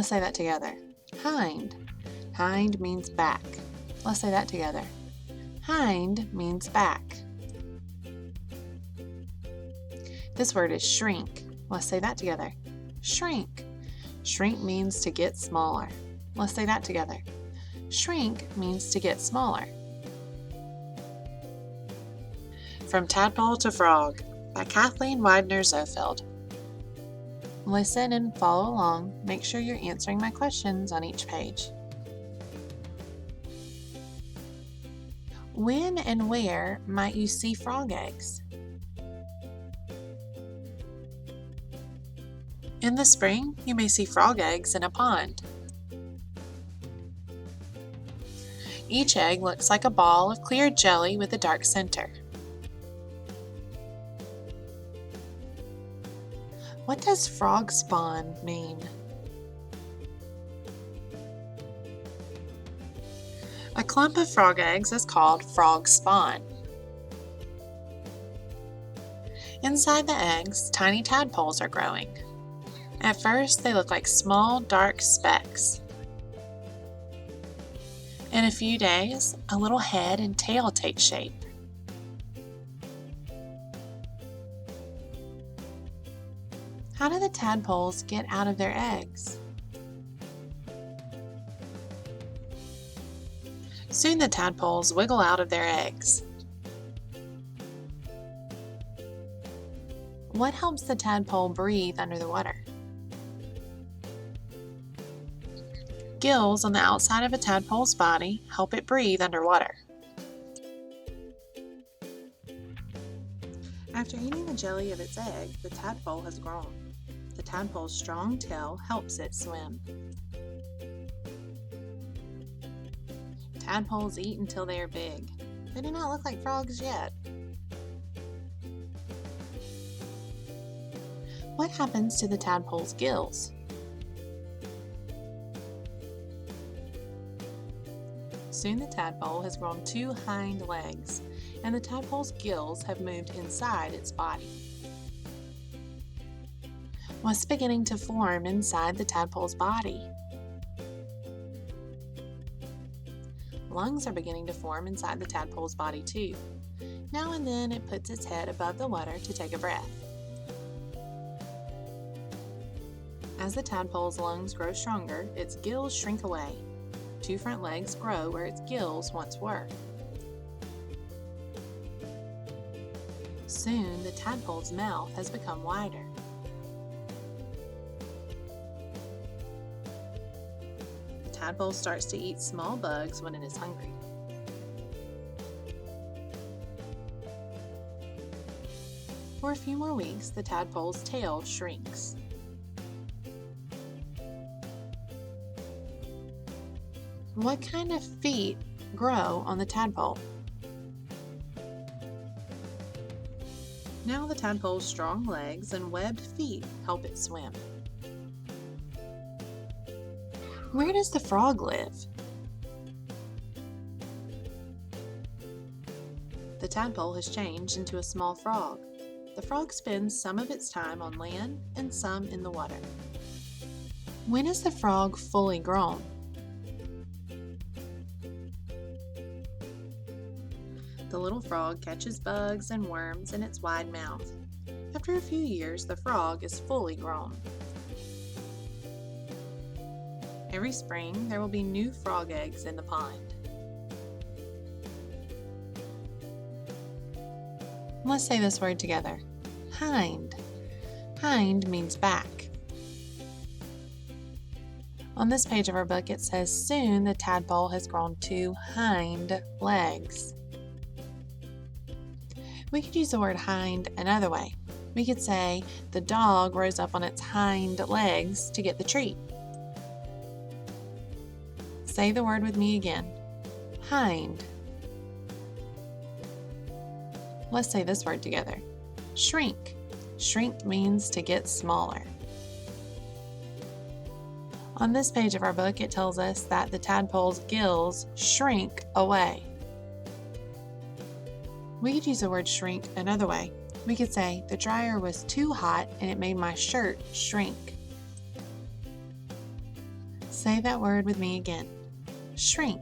Let's say that together. Hind. Hind means back. Let's say that together. Hind means back. This word is shrink. Let's say that together. Shrink. Shrink means to get smaller. Let's say that together. Shrink means to get smaller. From Tadpole to Frog by Kathleen Widener-Zofeld. Listen and follow along. Make sure you're answering my questions on each page. When and where might you see frog eggs? In the spring, you may see frog eggs in a pond. Each egg looks like a ball of clear jelly with a dark center. What does frog spawn mean? A clump of frog eggs is called frog spawn. Inside the eggs, tiny tadpoles are growing. At first, they look like small, dark specks. In a few days, a little head and tail take shape. How do the tadpoles get out of their eggs? Soon the tadpoles wiggle out of their eggs. What helps the tadpole breathe under the water? Gills on the outside of a tadpole's body help it breathe underwater. After eating the jelly of its egg, the tadpole has grown. The tadpole's strong tail helps it swim. Tadpoles eat until they are big. They do not look like frogs yet. What happens to the tadpole's gills? Soon the tadpole has grown 2 hind legs, and the tadpole's gills have moved inside its body. What's beginning to form inside the tadpole's body? Lungs are beginning to form inside the tadpole's body too. Now and then it puts its head above the water to take a breath. As the tadpole's lungs grow stronger, its gills shrink away. 2 front legs grow where its gills once were. Soon, the tadpole's mouth has become wider. The tadpole starts to eat small bugs when it is hungry. For a few more weeks, the tadpole's tail shrinks. What kind of feet grow on the tadpole? Now the tadpole's strong legs and webbed feet help it swim. Where does the frog live? The tadpole has changed into a small frog. The frog spends some of its time on land and some in the water. When is the frog fully grown? The little frog catches bugs and worms in its wide mouth. After a few years, the frog is fully grown. Every spring, there will be new frog eggs in the pond. Let's say this word together. Hind. Hind means back. On this page of our book, it says, soon the tadpole has grown 2 hind legs. We could use the word hind another way. We could say the dog rose up on its hind legs to get the treat. Say the word with me again. Hind. Let's say this word together. Shrink. Shrink means to get smaller. On this page of our book, it tells us that the tadpole's gills shrink away. We could use the word shrink another way. We could say, the dryer was too hot and it made my shirt shrink. Say that word with me again. Shrink.